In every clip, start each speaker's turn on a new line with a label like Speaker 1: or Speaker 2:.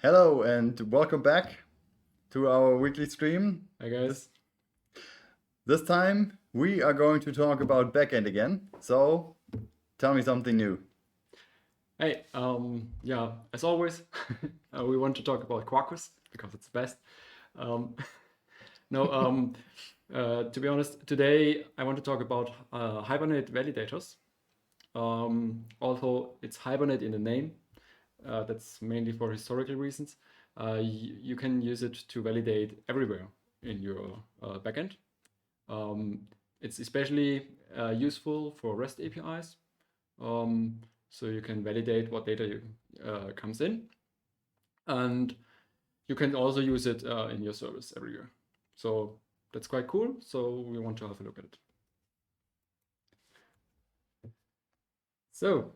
Speaker 1: Hello and welcome back to our weekly stream.
Speaker 2: Hi guys.
Speaker 1: This time we are going to talk about backend again. So tell me something new.
Speaker 2: Hey, yeah, as always, we want to talk about Quarkus because it's the best. No, to be honest, today I want to talk about Hibernate Validators. Although it's Hibernate in the name, that's mainly for historical reasons. You can use it to validate everywhere in your backend. It's especially useful for REST APIs. So you can validate what data comes in, and you can also use it in your service everywhere. So that's quite cool. So we want to have a look at it. So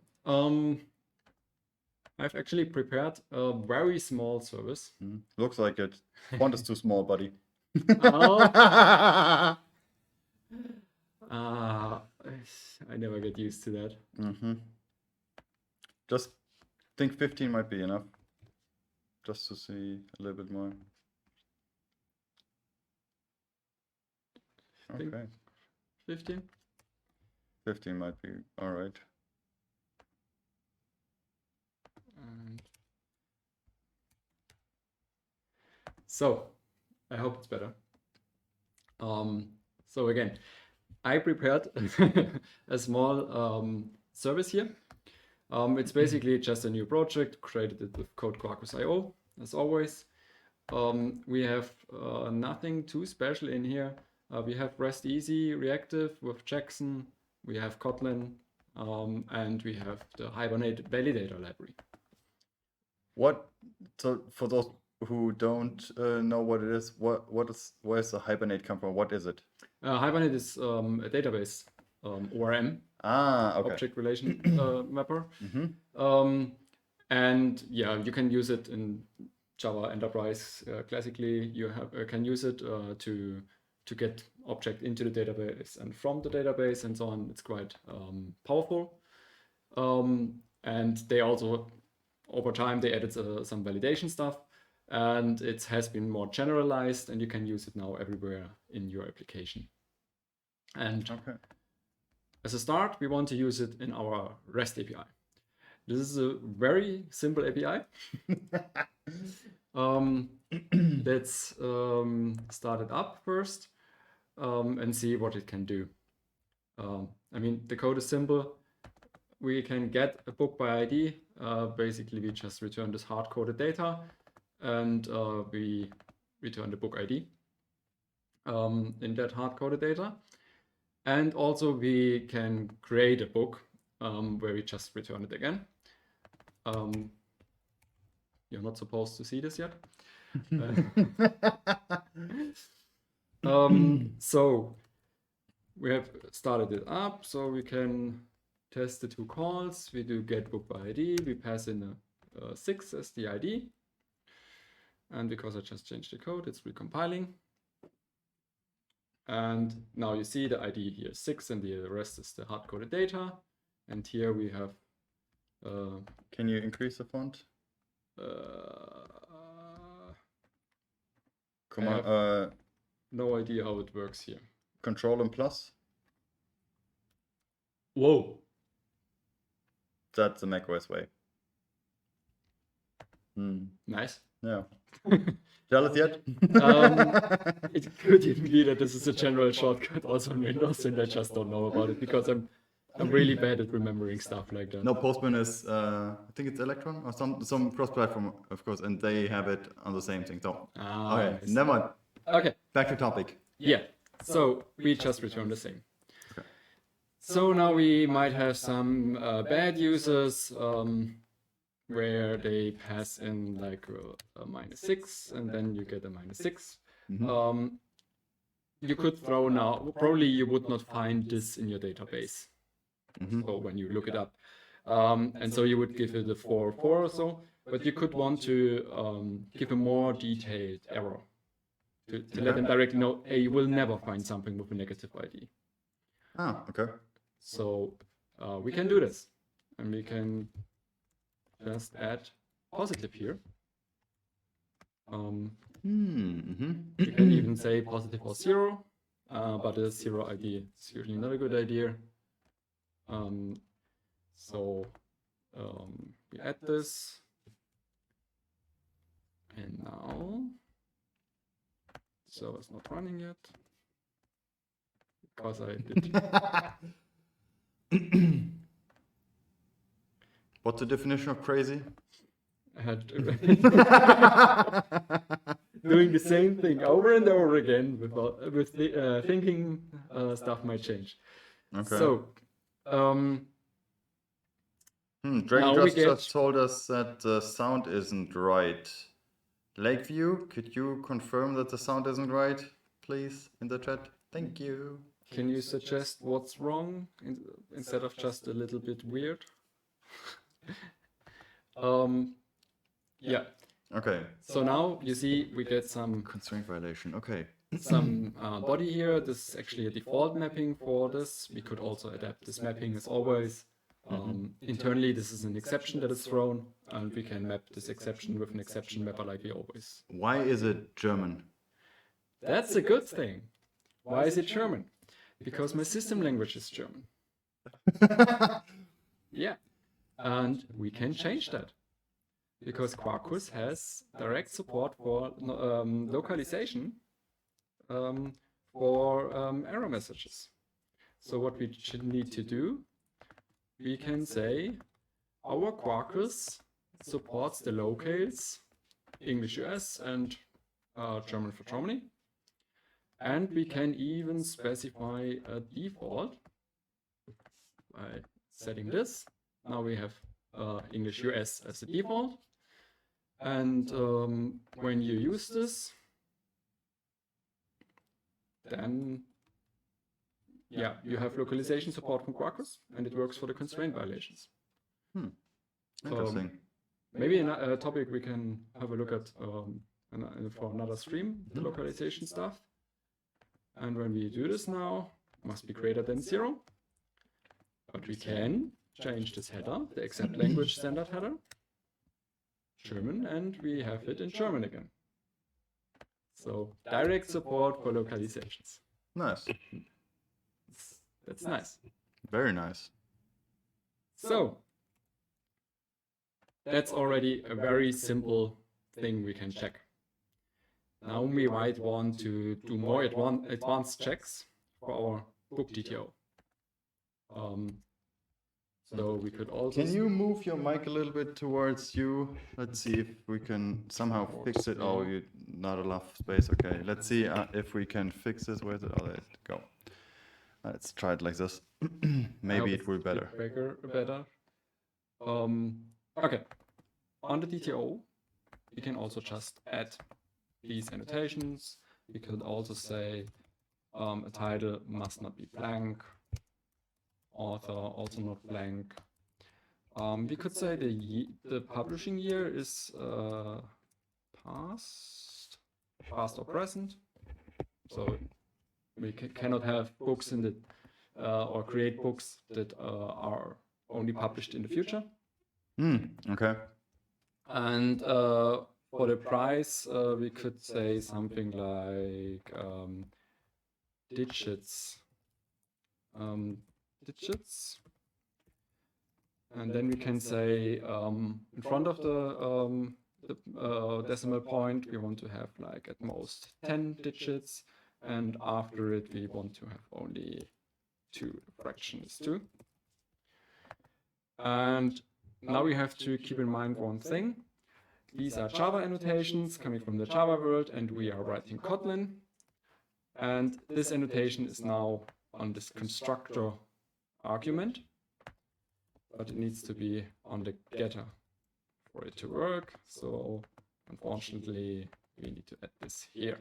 Speaker 2: I've actually prepared a very small service.
Speaker 1: Looks like it. Font is too small, buddy.
Speaker 2: I never get used to that.
Speaker 1: Just think 15 might be enough. Just to see a little bit more. Okay.
Speaker 2: 15?
Speaker 1: 15 might be all right.
Speaker 2: So I hope it's better. So again, I prepared a small service here. It's basically just a new project, created it with code Quarkus.io, as always. We have nothing too special in here. We have REST Easy Reactive with Jackson, we have Kotlin, and we have the Hibernate Validator library.
Speaker 1: So for those who don't know what it is, where's the Hibernate come from? What is it?
Speaker 2: Hibernate is a database, ORM.
Speaker 1: Okay.
Speaker 2: Object relation mapper. And yeah, you can use it in Java Enterprise. Classically, you can use it to get object into the database and from the database and so on. It's quite powerful. And they also, over time, they added some validation stuff, and it has been more generalized, and you can use it now everywhere in your application. And as a start, we want to use it in our REST API. This is a very simple API. Let's start it up first and see what it can do. I mean, the code is simple. We can get a book by ID. Basically, we just return this hard-coded data, and we return the book ID in that hard-coded data. And also we can create a book where we just return it again. You're not supposed to see this yet. So we have started it up, so we can test the two calls. We do get book by ID. We pass in a 6 as the ID. And because I just changed the code, it's recompiling. And now you see the ID here is 6, and the rest is the hard-coded data. And here we have...
Speaker 1: Can you increase the font?
Speaker 2: I have no idea how it works here.
Speaker 1: Control and plus?
Speaker 2: Whoa!
Speaker 1: That's the macOS way.
Speaker 2: Nice.
Speaker 1: Yeah. Jealous yet?
Speaker 2: It could even be that this is a general shortcut also in Windows, and I just don't know about it because I'm really bad at remembering stuff like that.
Speaker 1: No, Postman is, I think it's Electron or some cross-platform, of course, and they have it on the same thing. So, okay,
Speaker 2: nice.
Speaker 1: never mind.
Speaker 2: Okay.
Speaker 1: Back to topic.
Speaker 2: Yeah. So we just return the same. Okay. So now we might have some bad users where they pass in like a -6, and then you get a -6. You could throw now, probably you would not find this in your database. So when you look it up. And so you would give it a 4 or so, but you could want to give a more detailed error to let them directly know, hey, you will never find something with a negative ID.
Speaker 1: Okay.
Speaker 2: So we can do this, and we can just add positive here. You can even say positive or 0, but a 0 ID is usually not a good idea. So we add this, and now so it's not running yet because I did.
Speaker 1: What's the definition of crazy?
Speaker 2: I had doing the same thing over and over again with the thinking stuff might change.
Speaker 1: Okay.
Speaker 2: So
Speaker 1: Dragon just told us that the sound isn't right. Lakeview, could you confirm that the sound isn't right, please, in the chat? Thank you.
Speaker 2: Can you suggest what's wrong instead of just a little bit weird? Yeah.
Speaker 1: Okay.
Speaker 2: So now you see we get some
Speaker 1: constraint violation. Okay.
Speaker 2: Some body here. This is actually a default mapping for this. We could also adapt this mapping as always. Internally, this is an exception that is thrown, and we can map this exception with an exception mapper like we always.
Speaker 1: Why is it German?
Speaker 2: That's a good thing. Why is it German? Because my system language is German. Yeah, and we can change that. Because Quarkus has direct support for localization for error messages. So what we should need to do, we can say our Quarkus supports the locales, English US and German for Germany. And we can even specify a default by setting this. Now we have English US as the default. And when you use this, then yeah, you have localization support from Quarkus, and it works for the constraint violations.
Speaker 1: Interesting.
Speaker 2: Maybe a topic we can have a look at for another stream, the localization stuff. And when we do this now, it must be greater than 0. But we can change this header, the accept language standard header, German, and we have it in German again. So direct support for localizations.
Speaker 1: Nice.
Speaker 2: That's nice.
Speaker 1: Very nice.
Speaker 2: So that's already a very simple thing we can check. Now we might want to do more advanced checks for our book DTO. So we could also...
Speaker 1: Can you move your mic a little bit towards you? Let's see if we can somehow fix it. Oh, you not enough space. Okay, let's see if we can fix this. Where's it? Oh, there it go. Let's try it like this. Maybe it will be better.
Speaker 2: Better. Okay. On the DTO, we can also just add these annotations. We could also say a title must not be blank. Author also not blank. We could say the publishing year is past or present. So we cannot have books in the or create books that are only published in the future.
Speaker 1: Okay.
Speaker 2: And for the price, we could say something like digits. And then we can say in front of the decimal point we want to have like at most 10 digits, and after it we want to have only 2. The fraction is 2. And now we have to keep in mind one thing. These are Java annotations coming from the Java world, and we are writing Kotlin. And this annotation is now on this constructor argument, but it needs to be on the getter for it to work. So unfortunately, we need to add this here.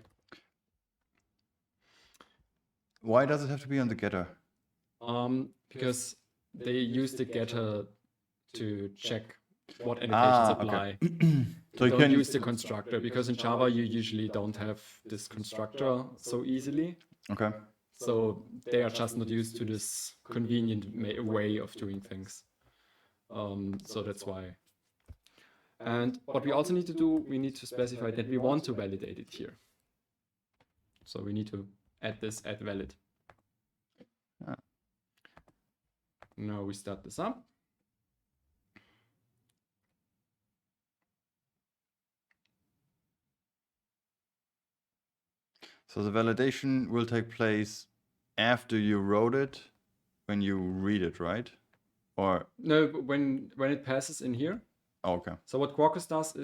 Speaker 1: Why does it have to be on the getter?
Speaker 2: Because they use the getter to check what annotations apply.
Speaker 1: Okay.
Speaker 2: So you can use the constructor, because in Java you usually don't have this constructor so easily.
Speaker 1: Okay.
Speaker 2: So they are just not used to this convenient way of doing things. So that's why. And what we also need to do, we need to specify that we want to validate it here. So we need to add this add valid. Now we start this up.
Speaker 1: So the validation will take place after you wrote it, when you read it, right? Or
Speaker 2: no, when it passes in here.
Speaker 1: Oh, okay.
Speaker 2: So what Quarkus does,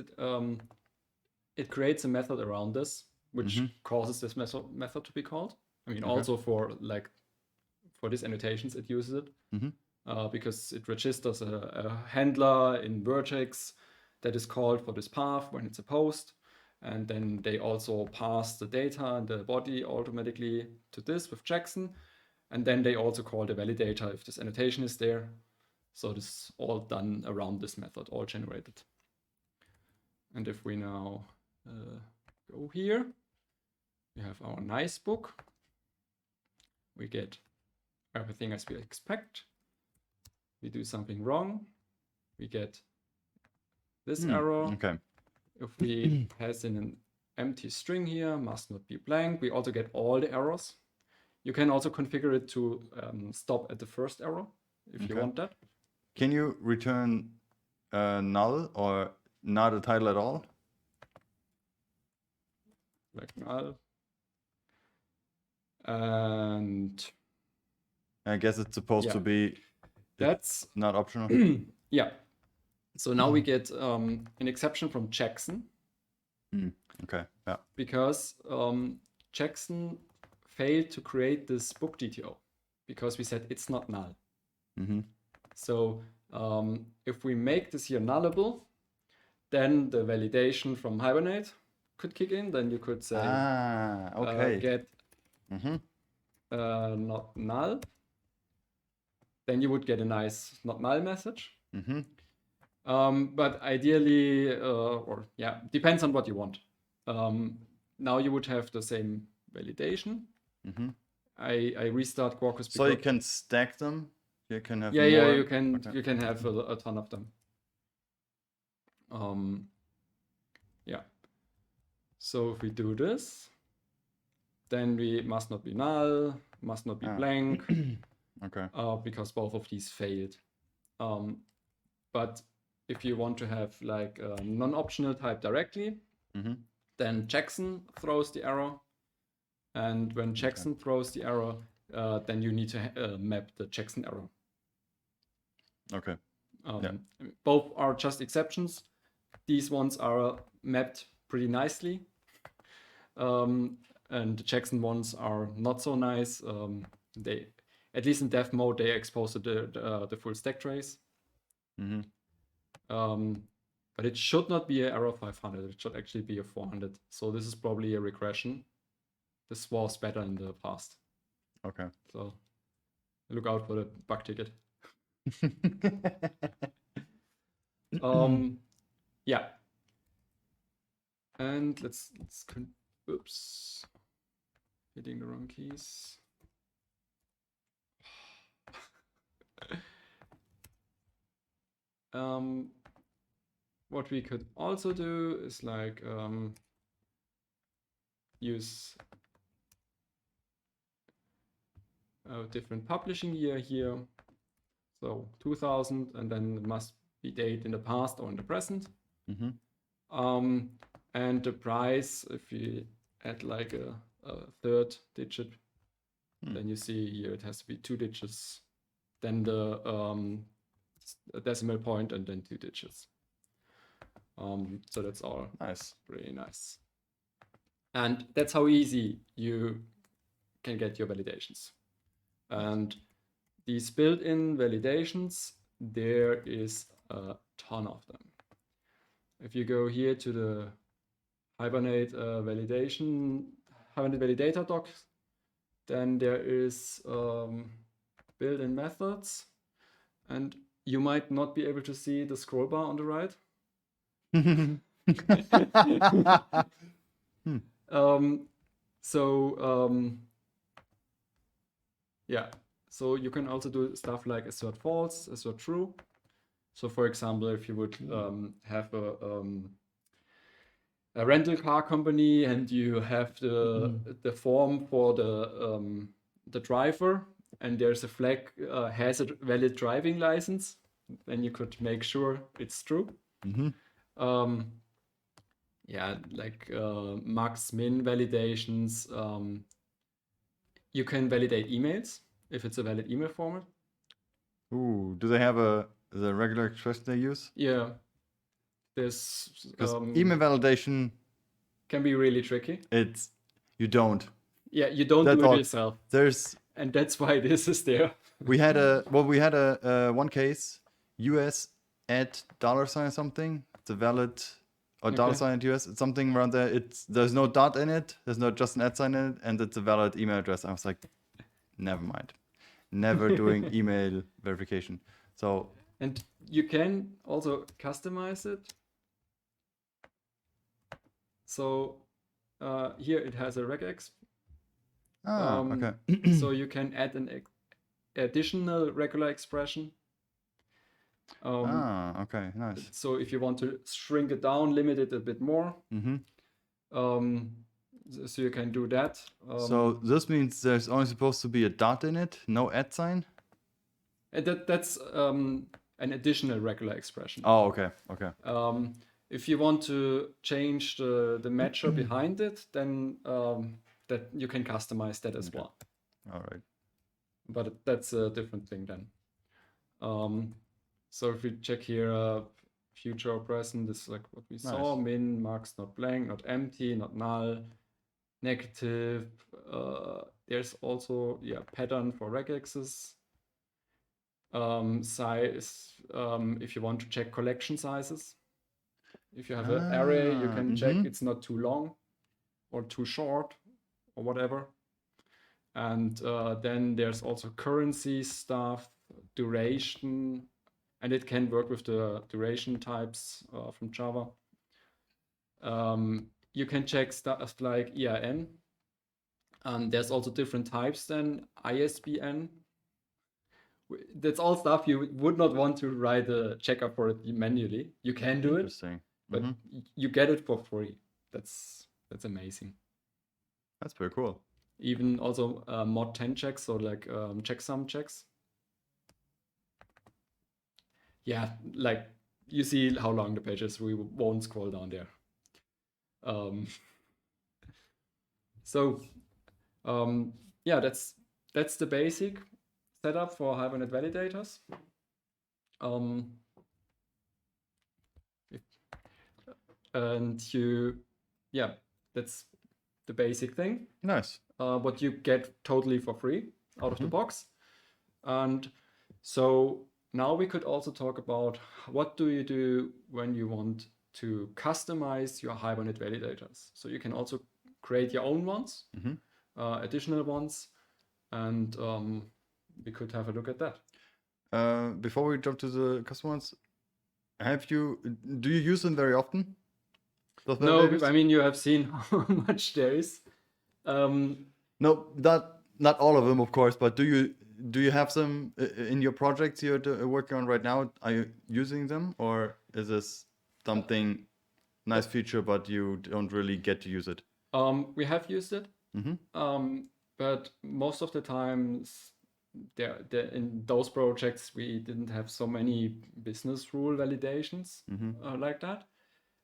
Speaker 2: it creates a method around this, which causes this method to be called. I mean, also for this annotations, it uses it because it registers a handler in Vertex that is called for this path when it's a post. And then they also pass the data and the body automatically to this with Jackson. And then they also call the validator if this annotation is there. So this is all done around this method, all generated. And if we now go here, we have our nice book. We get everything as we expect. We do something wrong. We get this error.
Speaker 1: Okay.
Speaker 2: If we pass in an empty string here, must not be blank, we also get all the errors. You can also configure it to stop at the first error if you want that.
Speaker 1: Can you return null or not a title at all?
Speaker 2: Like null. And
Speaker 1: I guess it's supposed to be.
Speaker 2: That's
Speaker 1: not optional.
Speaker 2: Yeah. So now we get an exception from Jackson.
Speaker 1: Okay. Yeah.
Speaker 2: Because Jackson failed to create this book DTO because we said it's not null. So if we make this here nullable, then the validation from Hibernate could kick in. Then you could say get not null. Then you would get a nice not null message. But ideally, depends on what you want. Now you would have the same validation. I restart Quarkus.
Speaker 1: So you can stack them. You can have
Speaker 2: more. You can have a ton of them. So if we do this, then we must not be null, must not be blank. Because both of these failed. But if you want to have like a non-optional type directly, then Jackson throws the error. And when Jackson throws the error, then you need to map the Jackson error. Both are just exceptions. These ones are mapped pretty nicely. And the Jackson ones are not so nice. They, at least in dev mode, they expose the full stack trace. But it should not be an error 500. It should actually be a 400. So this is probably a regression. This was better in the past. So look out for the bug ticket. And let's oops, hitting the wrong keys. What we could also do is like use a different publishing year here. So 2000, and then it must be date in the past or in the present. And the price, if we add like a third digit, then you see here it has to be 2 digits, then the decimal point, and then 2 digits. So that's all
Speaker 1: nice,
Speaker 2: pretty nice. And that's how easy you can get your validations. And these built-in validations, there is a ton of them. If you go here to the Hibernate Hibernate Validator doc, then there is built-in methods, and you might not be able to see the scroll bar on the right. So you can also do stuff like assert false, assert true. So for example, if you would have a rental car company and you have the form for the driver, and there's a flag has a valid driving license, then you could make sure it's true. Yeah, like max min validations. You can validate emails if it's a valid email format.
Speaker 1: Ooh, do they have the regular expression they use?
Speaker 2: Yeah, this
Speaker 1: Because email validation
Speaker 2: can be really tricky.
Speaker 1: You don't.
Speaker 2: Yeah, you don't
Speaker 1: That's
Speaker 2: do it
Speaker 1: all.
Speaker 2: yourself,
Speaker 1: and
Speaker 2: that's why this is there.
Speaker 1: we had a one case, US at $ something. It's a valid, or
Speaker 2: Okay.
Speaker 1: $ at US. It's something around there. There's no dot in it. There's not just an @ sign in it, and it's a valid email address. I was like, never mind. Never doing email verification. So.
Speaker 2: And you can also customize it. So here it has a regex.
Speaker 1: Okay.
Speaker 2: So you can add an additional regular expression.
Speaker 1: Okay, nice.
Speaker 2: So if you want to shrink it down, limit it a bit more, so you can do that.
Speaker 1: So this means there's only supposed to be a dot in it, no @ sign?
Speaker 2: And that's an additional regular expression.
Speaker 1: Oh, okay.
Speaker 2: If you want to change the matcher behind it, then that you can customize that as well.
Speaker 1: All right.
Speaker 2: But that's a different thing then. So if we check here, future or present, this is like what we saw. Min, max, not blank, not empty, not null, negative. There's also pattern for regexes. Size, if you want to check collection sizes. If you have an array, you can check it's not too long or too short or whatever. And then there's also currency stuff, duration, and it can work with the duration types from Java. You can check stuff like EIN. And there's also different types than ISBN. That's all stuff you would not want to write a checker for it manually. You can do it, but you get it for free. That's amazing.
Speaker 1: That's pretty cool.
Speaker 2: Even also mod 10 checks, so like checksum checks. Yeah, like you see how long the page is. We won't scroll down there. Yeah, that's the basic setup for Hibernate Validators. That's the basic thing.
Speaker 1: Nice.
Speaker 2: What you get totally for free out of the box. And so now we could also talk about what do you do when you want to customize your Hibernate Validators. So you can also create your own ones, additional ones, and we could have a look at that.
Speaker 1: Before we jump to the custom ones, do you use them very often?
Speaker 2: No, I mean, you have seen how much there is.
Speaker 1: No, not all of them, of course, but do you have them in your projects you're working on right now? Are you using them, or is this something nice feature, but you don't really get to use it?
Speaker 2: We have used it, but most of the times, in those projects, we didn't have so many business rule validations like that.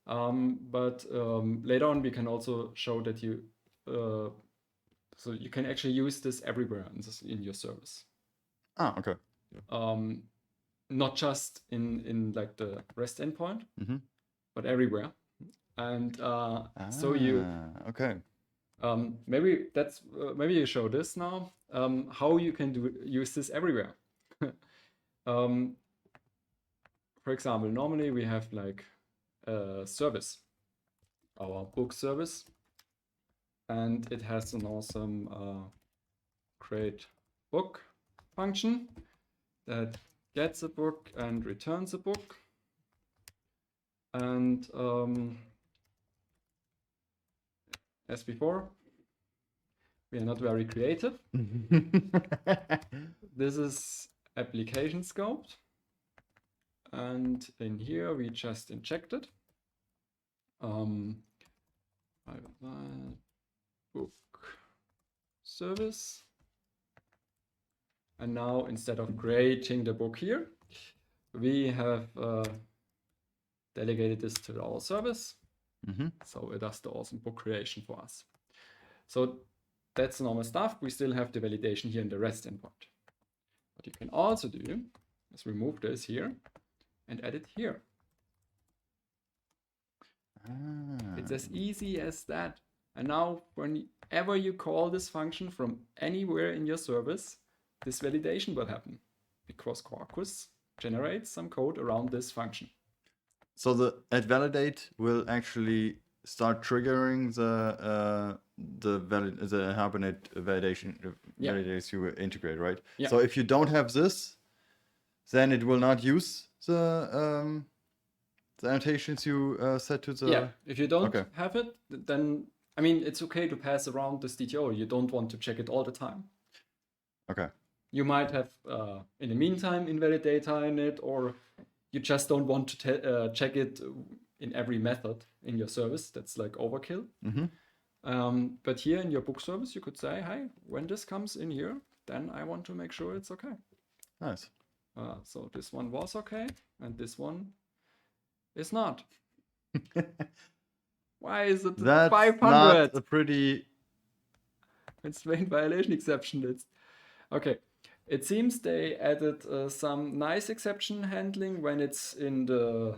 Speaker 2: But later on, we can also show that so you can actually use this everywhere in your service.
Speaker 1: Okay.
Speaker 2: Not just in like the REST endpoint, but everywhere. And so you
Speaker 1: okay.
Speaker 2: Maybe you show this now. How you can use this everywhere. For example, normally we have like a service, our book service, and it has an awesome create book function that gets a book and returns a book. And as before, we are not very creative. This is application scoped. and in here we just injected book service. And now instead of creating the book here, we have delegated this to our service. So it does the awesome book creation for us. So that's normal stuff. We still have the validation here in the REST endpoint. What you can also do is remove this here and add it here. It's as easy as that. And now whenever you call this function from anywhere in your service, this validation will happen because Quarkus generates some code around this function.
Speaker 1: So the validate will actually start triggering the Hibernate validators you integrate, right?
Speaker 2: Yeah.
Speaker 1: So if you don't have this, then it will not use the annotations you set to the.
Speaker 2: Yeah. If you don't have it, then I mean it's okay to pass around this DTO. You don't want to check it all the time.
Speaker 1: Okay.
Speaker 2: You might have in the meantime invalid data in it, or you just don't want to check it in every method in your service. That's like overkill. But here in your book service, you could say, hey, when this comes in here, then I want to make sure it's okay.
Speaker 1: Nice.
Speaker 2: So this one was okay, and this one is not. Why is it
Speaker 1: That's
Speaker 2: 500?
Speaker 1: not a pretty
Speaker 2: constraint violation exception list. Okay. It seems they added some nice exception handling when it's in the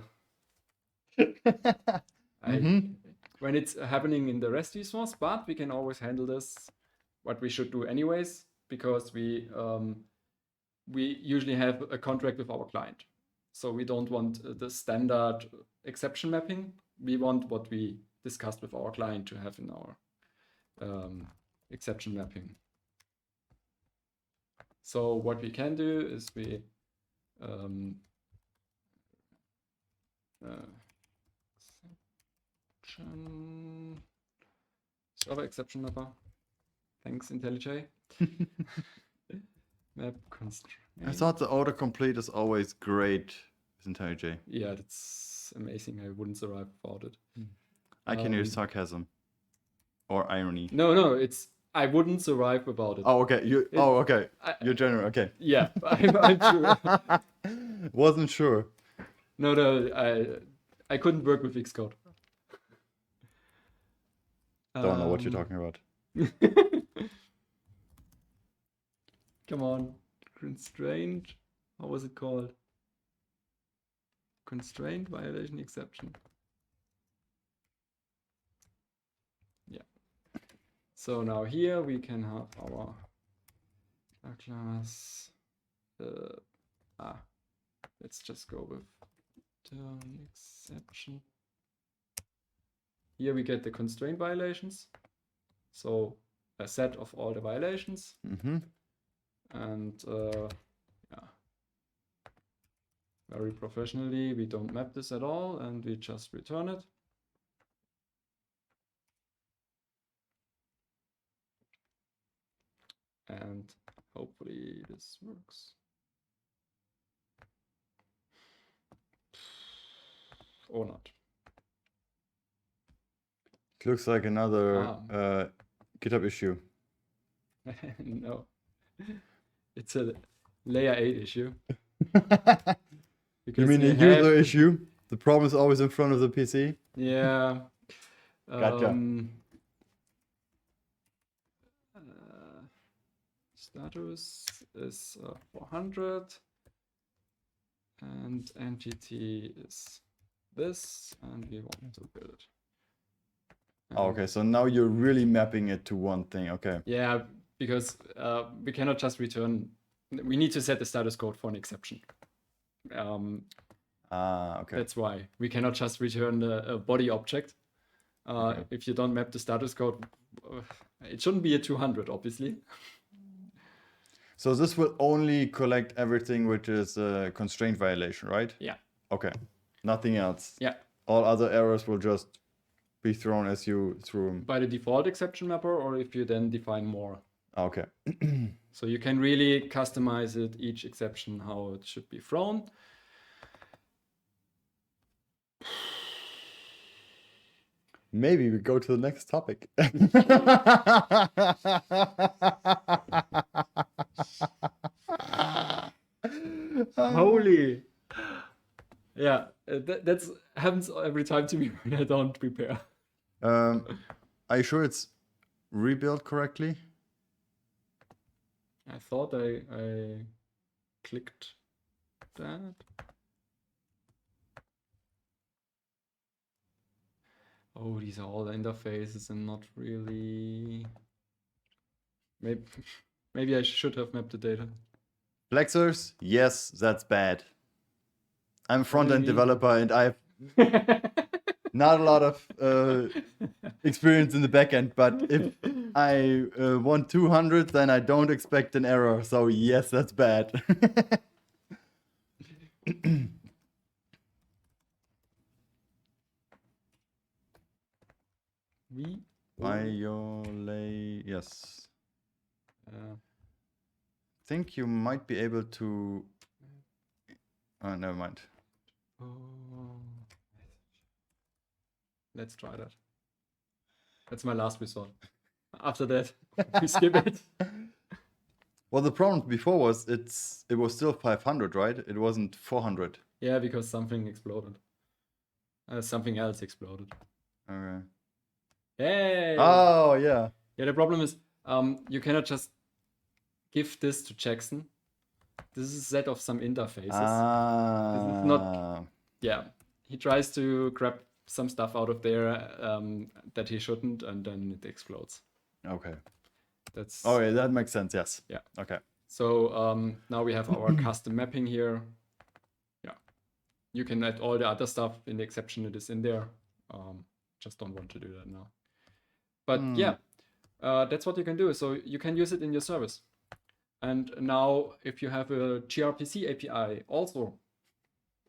Speaker 2: when it's happening in the REST resource, but we can always handle this. What we should do anyways, because we usually have a contract with our client, so we don't want the standard exception mapping. We want what we discussed with our client to have in our exception mapping. So what we can do is we server exception mapper. Thanks, IntelliJ. Map constraint.
Speaker 1: I thought the autocomplete is always great with IntelliJ.
Speaker 2: Yeah, that's amazing. I wouldn't survive without it.
Speaker 1: I can hear sarcasm or irony.
Speaker 2: No, it's I wouldn't survive without it.
Speaker 1: Oh, okay. You're general. Okay.
Speaker 2: Yeah, I'm sure.
Speaker 1: Wasn't sure.
Speaker 2: No, I couldn't work with Xcode.
Speaker 1: Don't know what you're talking about.
Speaker 2: Come on. Constraint. How was it called? Constraint violation exception. Yeah. So now here we can have our class. Let's just go with the exception. Here we get the constraint violations. So a set of all the violations. And yeah, very professionally, we don't map this at all and we just return it. And hopefully this works. Or not.
Speaker 1: It looks like another GitHub issue.
Speaker 2: No. It's a layer 8 issue.
Speaker 1: You mean a user issue? The problem is always in front of the PC?
Speaker 2: Yeah.
Speaker 1: Gotcha.
Speaker 2: Status is 400 and entity is this, and we want to build it.
Speaker 1: Okay, so now you're really mapping it to one thing. Okay.
Speaker 2: Yeah, because we cannot just return. We need to set the status code for an exception.
Speaker 1: Okay.
Speaker 2: That's why we cannot just return a body object.
Speaker 1: Okay.
Speaker 2: If you don't map the status code, it shouldn't be a 200, obviously.
Speaker 1: So this will only collect everything which is a constraint violation, right?
Speaker 2: Yeah.
Speaker 1: Okay. Nothing else.
Speaker 2: Yeah.
Speaker 1: All other errors will just be thrown as you threw them.
Speaker 2: By the default exception mapper, or if you then define more.
Speaker 1: Okay.
Speaker 2: So you can really customize it, each exception, how it should be thrown.
Speaker 1: Maybe we go to the next topic.
Speaker 2: Holy. Yeah, that's happens every time to me when I don't prepare.
Speaker 1: Are you sure it's rebuilt correctly?
Speaker 2: I thought I clicked that. Oh, these are all the interfaces and not really. Maybe I should have mapped the data.
Speaker 1: Flexors? Yes, that's bad. I'm a
Speaker 2: What do you
Speaker 1: front-end
Speaker 2: mean?
Speaker 1: developer and I have not a lot of experience in the backend, but if I want 200, then I don't expect an error. So yes, that's bad.
Speaker 2: We
Speaker 1: Violate, yes.
Speaker 2: uh,
Speaker 1: Think you might be able to. Oh, never mind.
Speaker 2: oh, let's try that. That's my last resort. After that, we skip it.
Speaker 1: Well, the problem before was it was still 500, right? It wasn't 400.
Speaker 2: Yeah, because something exploded. Something else exploded.
Speaker 1: Okay.
Speaker 2: Hey!
Speaker 1: Oh yeah.
Speaker 2: Yeah, the problem is you cannot just give this to Jackson. This is a set of some interfaces. This is not. Yeah, he tries to grab some stuff out of there that he shouldn't, and then it explodes.
Speaker 1: Okay.
Speaker 2: That's.
Speaker 1: Oh yeah, that makes sense. Yes.
Speaker 2: Yeah.
Speaker 1: Okay.
Speaker 2: So now we have our custom mapping here. Yeah, you can add all the other stuff in the exception it is in there. Just don't want to do that now. But yeah, that's what you can do. So you can use it in your service. And now if you have a gRPC API also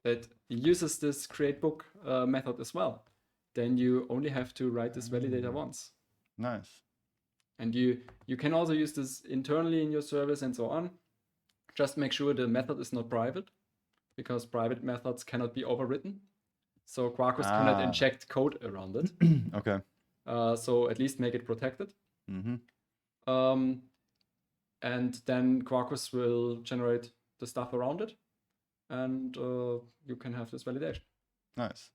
Speaker 2: that uses this createBook method as well, then you only have to write this validator once.
Speaker 1: Nice.
Speaker 2: And you can also use this internally in your service and so on. Just make sure the method is not private, because private methods cannot be overwritten. So Quarkus cannot inject code around it.
Speaker 1: Okay.
Speaker 2: So at least make it protected. And then Quarkus will generate the stuff around it, and you can have this validation.
Speaker 1: Nice.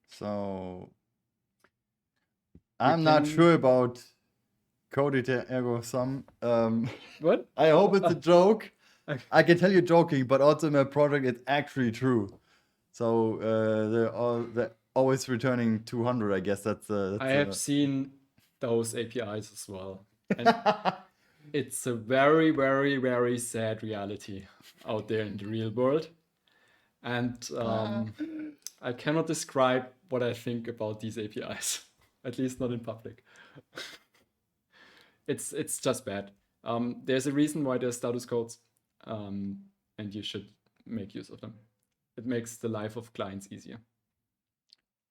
Speaker 1: So I'm not sure about codita ergo sum.
Speaker 2: What?
Speaker 1: I hope it's a joke. I can tell you're joking, but also in my project it's actually true. So they're always returning 200. I guess that's.
Speaker 2: I have seen those APIs as well, and it's a very, very, very sad reality out there in the real world. And I cannot describe what I think about these APIs, at least not in public. It's just bad. There's a reason why there's status codes, and you should make use of them. It makes the life of clients easier.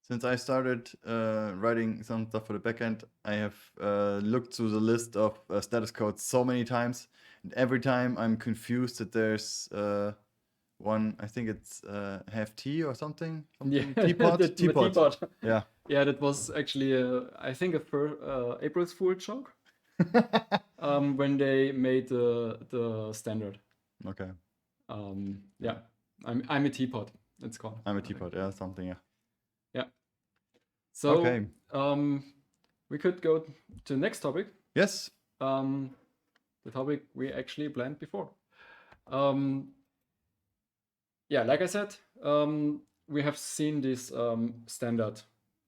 Speaker 1: Since I started writing some stuff for the backend, I have looked through the list of status codes so many times, and every time I'm confused that there's one. I think it's half tea or something.
Speaker 2: Yeah,
Speaker 1: teapot.
Speaker 2: Teapot.
Speaker 1: Yeah.
Speaker 2: Yeah, that was actually I think a April's Fool joke. When they made the standard.
Speaker 1: Okay.
Speaker 2: Yeah, I'm a teapot. It's called.
Speaker 1: I'm a teapot. Yeah, something. Yeah.
Speaker 2: Yeah. So
Speaker 1: okay.
Speaker 2: We could go to the next topic.
Speaker 1: Yes.
Speaker 2: The topic we actually planned before. Yeah, like I said, we have seen these standard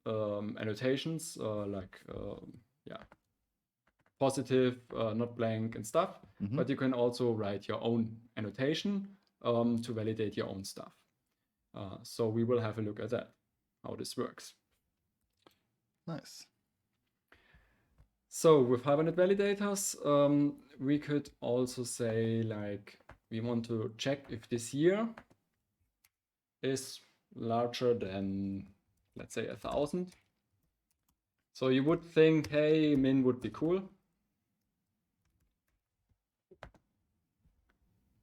Speaker 2: annotations like positive, not blank and stuff. But you can also write your own annotation to validate your own stuff. So we will have a look at that, how this works.
Speaker 1: Nice.
Speaker 2: So with Hibernate Validators, we could also say like we want to check if this year is larger than, let's say, 1,000. So you would think, hey, min would be cool.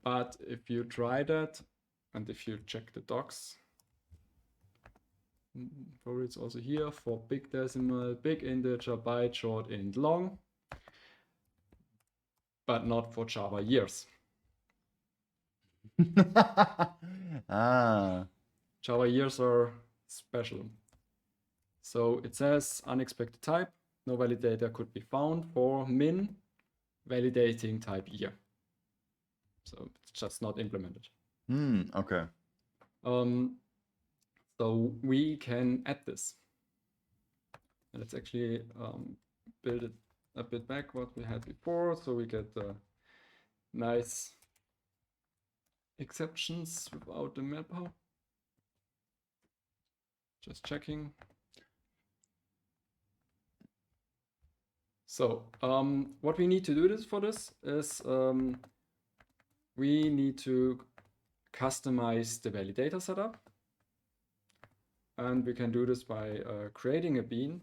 Speaker 2: But if you try that, and if you check the docs, Probably it's also here for big decimal, big integer, byte, short, int, long, but not for Java years.
Speaker 1: Ah.
Speaker 2: Java years are special. So it says unexpected type, no validator could be found for min validating type year. So it's just not implemented.
Speaker 1: Okay.
Speaker 2: So we can add this. And let's actually build it a bit back what we had before, so we get the nice exceptions without the mapper. Just checking. So what we need to do for this is we need to customize the validator setup. And we can do this by creating a bean,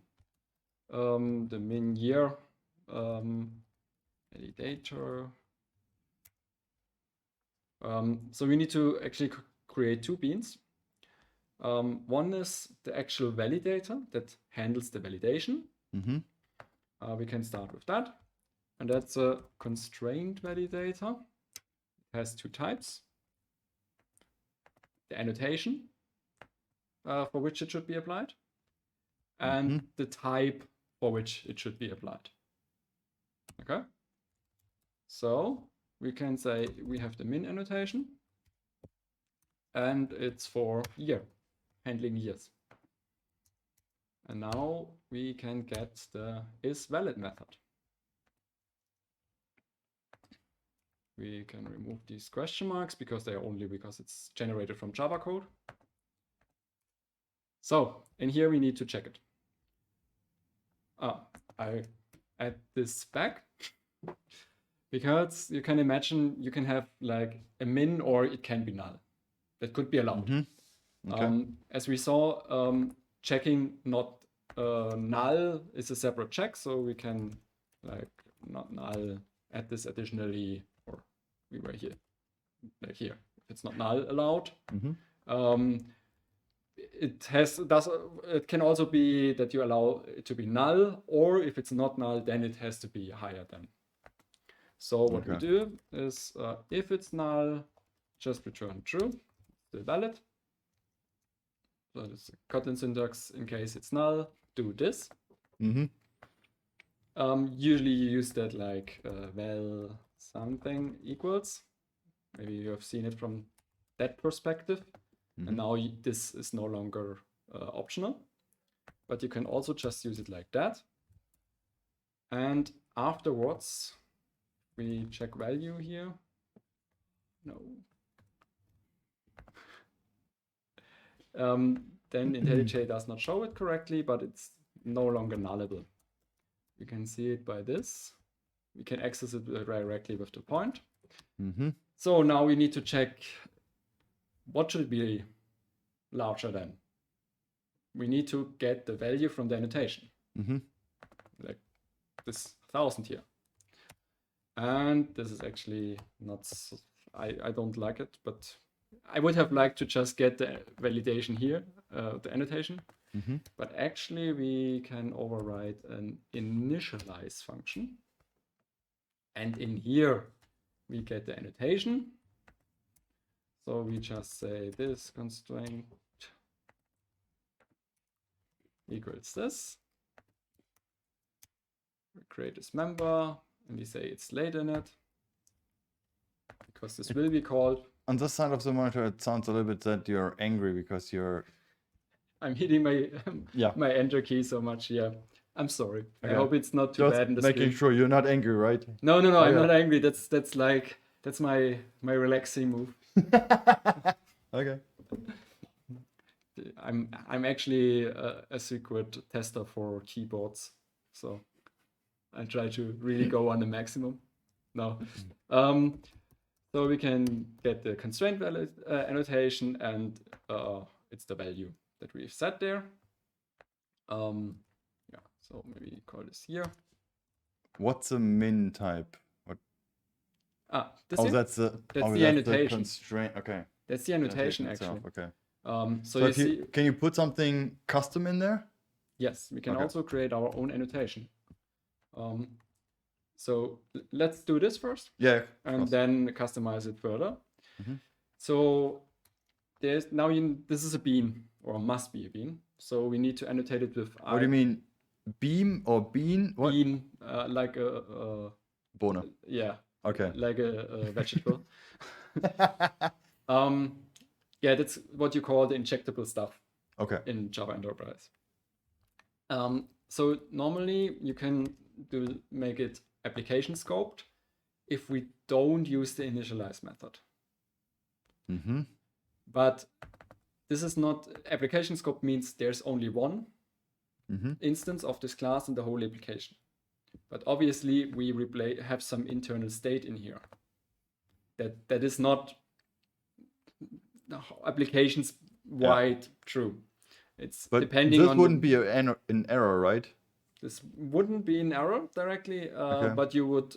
Speaker 2: the min year validator. So we need to actually create two beans. One is the actual validator that handles the validation. We can start with that. And that's a constraint validator. It has two types. The annotation, for which it should be applied, and the type for which it should be applied. Okay? So we can say we have the min annotation, and it's for year, handling years. And now we can get the isValid method. We can remove these question marks because they are only because it's generated from Java code. So in here we need to check it. I add this back because you can imagine you can have like a min or it can be null. That could be allowed.
Speaker 1: Okay.
Speaker 2: As we saw, checking not null is a separate check, so we can like not null add this additionally, or we were here, like here. If it's not null allowed, it can also be that you allow it to be null, or if it's not null, then it has to be higher than. So what we do is if it's null, just return true, still valid. So this is a Kotlin syntax. In case it's null, do this. Usually you use that like val something equals. Maybe you have seen it from that perspective. And now this is no longer optional. But you can also just use it like that. And afterwards, we check value here. No. Then IntelliJ does not show it correctly, but it's no longer nullable. You can see it by this. We can access it directly with the point. So now we need to check what should be larger than. We need to get the value from the annotation. Like this 1000 here. And this is actually not, I don't like it, but I would have liked to just get the validation here, the annotation. But actually we can override an initialize function. And in here we get the annotation. So we just say this constraint equals this. We create this member and we say it's late in it because this will be called.
Speaker 1: On this side of the monitor, it sounds a little bit that you're angry because you're.
Speaker 2: I'm hitting my my enter key so much. Yeah, I'm sorry.
Speaker 1: Okay.
Speaker 2: I hope it's not too
Speaker 1: Just
Speaker 2: bad in the
Speaker 1: making
Speaker 2: screen.
Speaker 1: sure you're not angry, right?
Speaker 2: No, I'm not angry. That's my relaxing move.
Speaker 1: Okay.
Speaker 2: I'm actually a secret tester for keyboards, so I try to really go on the maximum. No. So we can get the constraint valid annotation, and it's the value that we've set there. Yeah, so maybe call this here.
Speaker 1: What's a min type? What?
Speaker 2: This
Speaker 1: Oh,
Speaker 2: here?
Speaker 1: that's the
Speaker 2: That's the annotation.
Speaker 1: The constraint. Okay.
Speaker 2: That's the annotation actually.
Speaker 1: Itself. Okay.
Speaker 2: So
Speaker 1: So
Speaker 2: you
Speaker 1: if you,
Speaker 2: see,
Speaker 1: can you put something custom in there?
Speaker 2: yes, we can
Speaker 1: Okay.
Speaker 2: also create our own annotation. So let's do this first,
Speaker 1: Yeah. of
Speaker 2: and
Speaker 1: course.
Speaker 2: then customize it further.
Speaker 1: Mhm.
Speaker 2: So there's now this is a bean, or must be a bean. So we need to annotate it with
Speaker 1: What do you mean? Beam or bean? What?
Speaker 2: bean, like a
Speaker 1: Bohne.
Speaker 2: yeah,
Speaker 1: Okay.
Speaker 2: like a vegetable. Yeah, that's what you call the injectable stuff
Speaker 1: Okay.
Speaker 2: in Java Enterprise. So normally you can make it application scoped if we don't use the initialize method.
Speaker 1: Mm-hmm.
Speaker 2: But this is not application scope, means there's only one
Speaker 1: Mm-hmm.
Speaker 2: instance of this class in the whole application. But obviously we have some internal state in here that is not applications wide true. It's
Speaker 1: But
Speaker 2: depending
Speaker 1: this
Speaker 2: on
Speaker 1: wouldn't be an error, right?
Speaker 2: this wouldn't be an error directly,
Speaker 1: Okay.
Speaker 2: but you would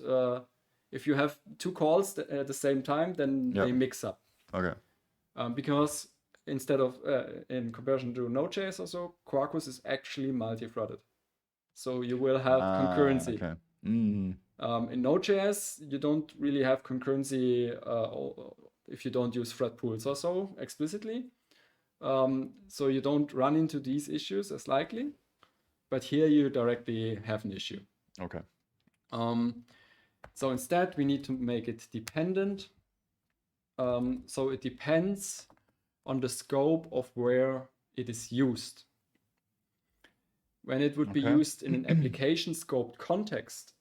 Speaker 2: if you have two calls at the same time, then
Speaker 1: Yeah.
Speaker 2: they mix up.
Speaker 1: Okay.
Speaker 2: Because instead of in comparison to Node.js or so, Quarkus is actually multi-threaded. So you will have concurrency.
Speaker 1: Okay. Mm.
Speaker 2: In Node.js, you don't really have concurrency if you don't use thread pools or so explicitly. So you don't run into these issues as likely. But here you directly have an issue.
Speaker 1: Okay.
Speaker 2: So instead, we need to make it dependent. So it depends on the scope of where it is used. When it would be used in an application scoped context,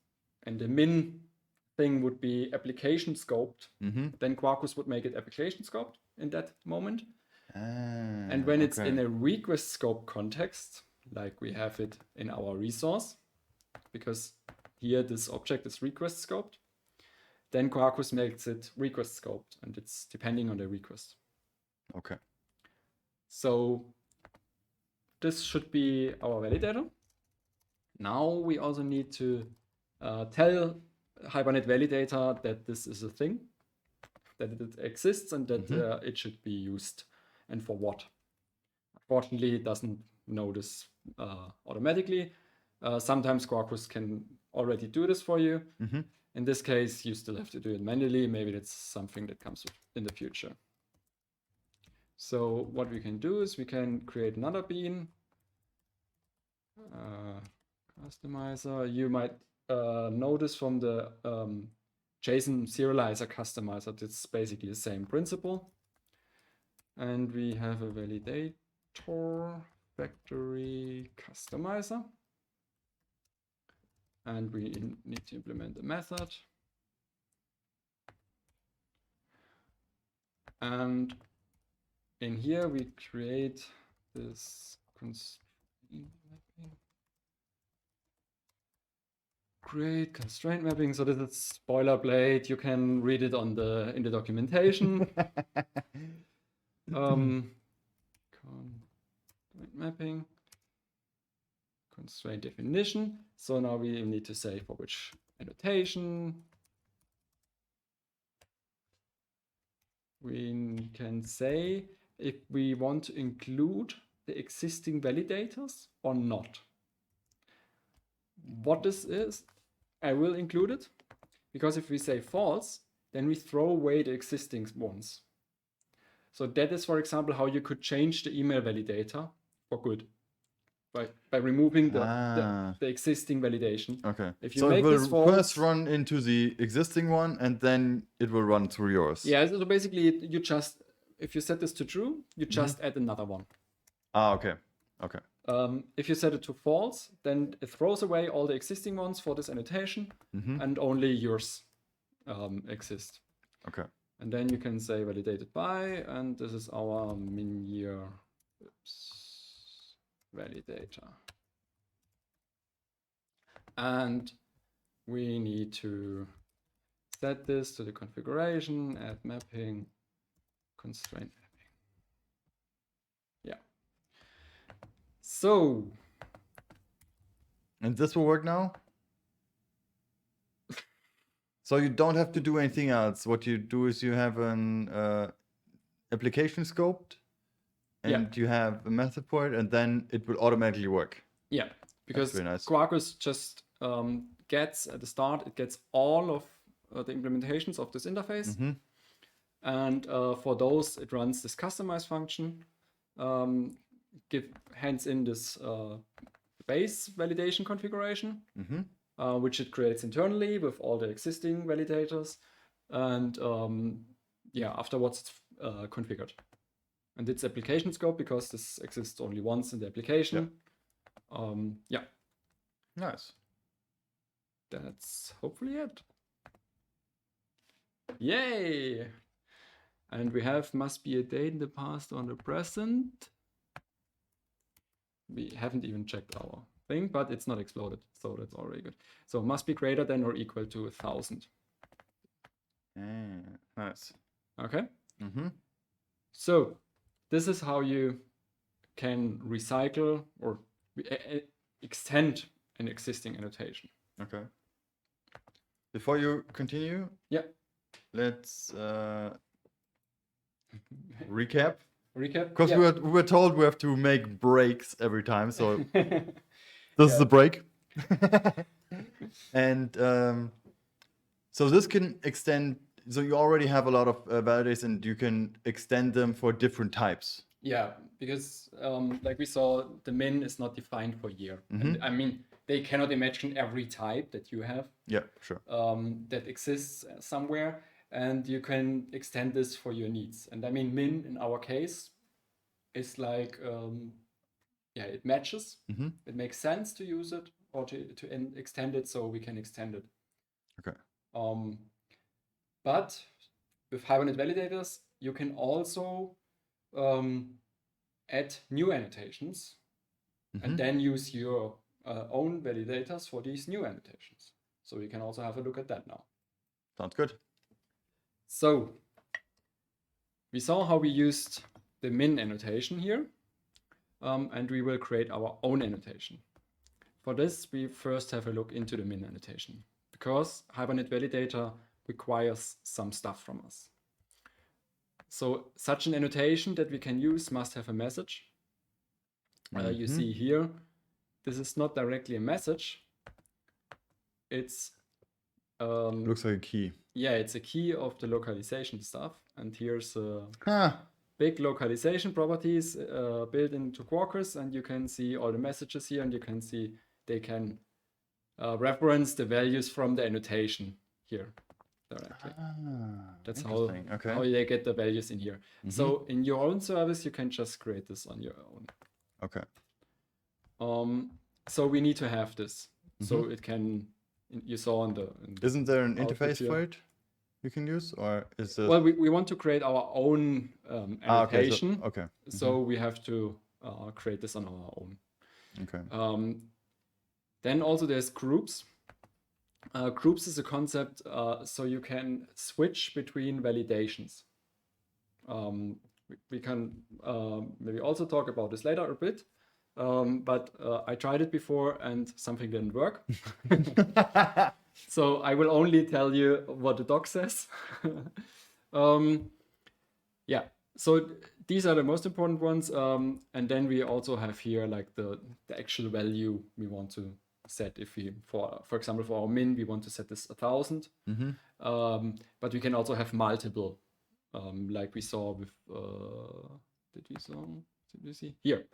Speaker 2: and the min thing would be application scoped, then Quarkus would make it application scoped in that moment. And when it's in a request scope context, like we have it in our resource, because here this object is request scoped, then Quarkus makes it request scoped, and it's depending on the request.
Speaker 1: Okay.
Speaker 2: So this should be our validator. Now we also need to tell Hibernate Validator that this is a thing, that it exists, and that it should be used, and for what. Unfortunately, it doesn't know this automatically. Sometimes Quarkus can already do this for you. In this case, you still have to do it manually. Maybe that's something that comes in the future. So what we can do is we can create another bean. Customizer. You might notice from the JSON serializer customizer, it's basically the same principle. And we have a validator factory customizer. And we need to implement a method. And in here we create this constraint mapping. So this is boilerplate. You can read it in the documentation. Constraint mapping, constraint definition. So now we need to say for which annotation. We can say if we want to include the existing validators or not. What this is, I will include it, because if we say false, then we throw away the existing ones. So that is, for example, how you could change the email validator for good by removing the existing validation.
Speaker 1: Okay.
Speaker 2: If you
Speaker 1: so
Speaker 2: make
Speaker 1: it will
Speaker 2: this false,
Speaker 1: first run into the existing one, and then it will run through yours.
Speaker 2: Yeah. So basically, you just, if you set this to true, you just add another one.
Speaker 1: Okay. Okay.
Speaker 2: If you set it to false, then it throws away all the existing ones for this annotation, and only yours exist.
Speaker 1: Okay.
Speaker 2: And then you can say validated by, and this is our min-year validator. And we need to set this to the configuration, add mapping, constraint mapping. Yeah. So.
Speaker 1: And this will work now? So you don't have to do anything else. What you do is you have an application scoped, and you have a method for it, and then it will automatically work.
Speaker 2: Yeah, because
Speaker 1: very nice.
Speaker 2: Quarkus just gets at the start, it gets all of the implementations of this interface. And for those, it runs this customize function, hands in this base validation configuration, which it creates internally with all the existing validators. And yeah, afterwards it's configured. And it's application scope because this exists only once in the application. Yeah.
Speaker 1: Nice.
Speaker 2: That's hopefully it. Yay! And we have must be a date in the past or the present. We haven't even checked our thing, but it's not exploded, so that's already good. So must be greater than or equal to 1,000.
Speaker 1: Nice.
Speaker 2: Okay. So this is how you can recycle or extend an existing annotation.
Speaker 1: Okay. Before you continue, let's recap. Because we were told we have to make breaks every time, so this is the break. And so this can extend. So you already have a lot of validators, and you can extend them for different types.
Speaker 2: Yeah, because like we saw, the min is not defined for year. And, I mean, they cannot imagine every type that you have.
Speaker 1: Yeah, sure.
Speaker 2: That exists somewhere, and you can extend this for your needs. And I mean, min in our case is like, yeah, it matches. It makes sense to use it or to extend it, so we can extend it.
Speaker 1: Okay.
Speaker 2: But with Hibernate Validators, you can also add new annotations and then use your own validators for these new annotations. So we can also have a look at that now.
Speaker 1: Sounds good.
Speaker 2: So we saw how we used the min annotation here, and we will create our own annotation. For this, we first have a look into the min annotation, because Hibernate Validator requires some stuff from us. So such an annotation that we can use must have a message. You see here, this is not directly a message. It's
Speaker 1: looks like a key.
Speaker 2: Yeah, it's a key of the localization stuff. And here's big localization properties built into Quarkus, and you can see all the messages here, and you can see they can reference the values from the annotation here directly. That's how they get the values in here. So in your own service, you can just create this on your own.
Speaker 1: Okay.
Speaker 2: So we need to have this. So it can, you saw on the...
Speaker 1: Isn't there an interface for it you can use, or is this...
Speaker 2: Well, we want to create our own annotation.
Speaker 1: Okay.
Speaker 2: So we have to create this on our own.
Speaker 1: Okay.
Speaker 2: Then also there's groups. Groups is a concept so you can switch between validations. We can maybe also talk about this later a bit, but I tried it before and something didn't work. So I will only tell you what the doc says. Yeah, so these are the most important ones. And then we also have here like the actual value we want to set. If we, for example, for our min, we want to set this 1,000. But we can also have multiple, like we saw with, did we see? Here.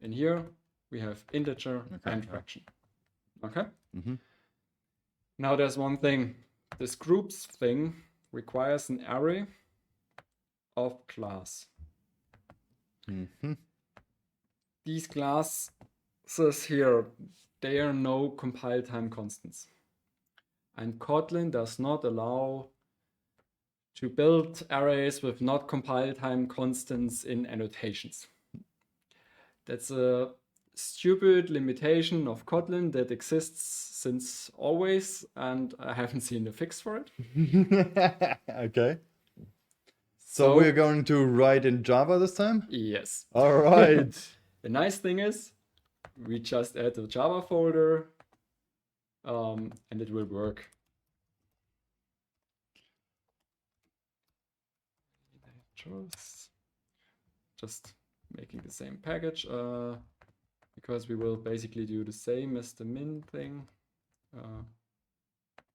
Speaker 2: In here, we have integer and fraction. Okay? Now there's one thing. This groups thing requires an array of class. These classes here, they are no compile time constants. And Kotlin does not allow to build arrays with not compile time constants in annotations. That's a stupid limitation of Kotlin that exists since always, and I haven't seen a fix for it.
Speaker 1: Okay. So we're going to write in Java this time?
Speaker 2: Yes.
Speaker 1: All right.
Speaker 2: The nice thing is, we just add the Java folder, and it will work. just making the same package because we will basically do the same as the min thing.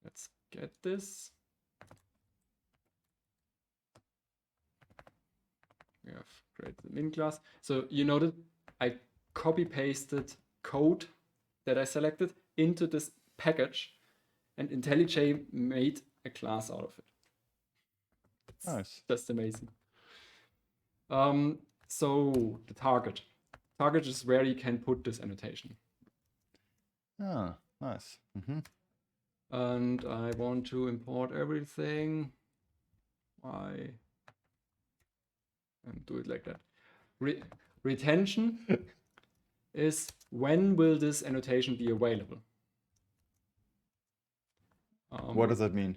Speaker 2: Let's get this. We have created the min class. So you noted I copy pasted code that I selected into this package, and IntelliJ made a class out of it. It's
Speaker 1: Nice.
Speaker 2: just amazing. So the target. Target is where you can put this annotation.
Speaker 1: Ah, nice.
Speaker 2: And I want to import everything. Why? And do it like that. Retention is when will this annotation be available?
Speaker 1: What does that mean?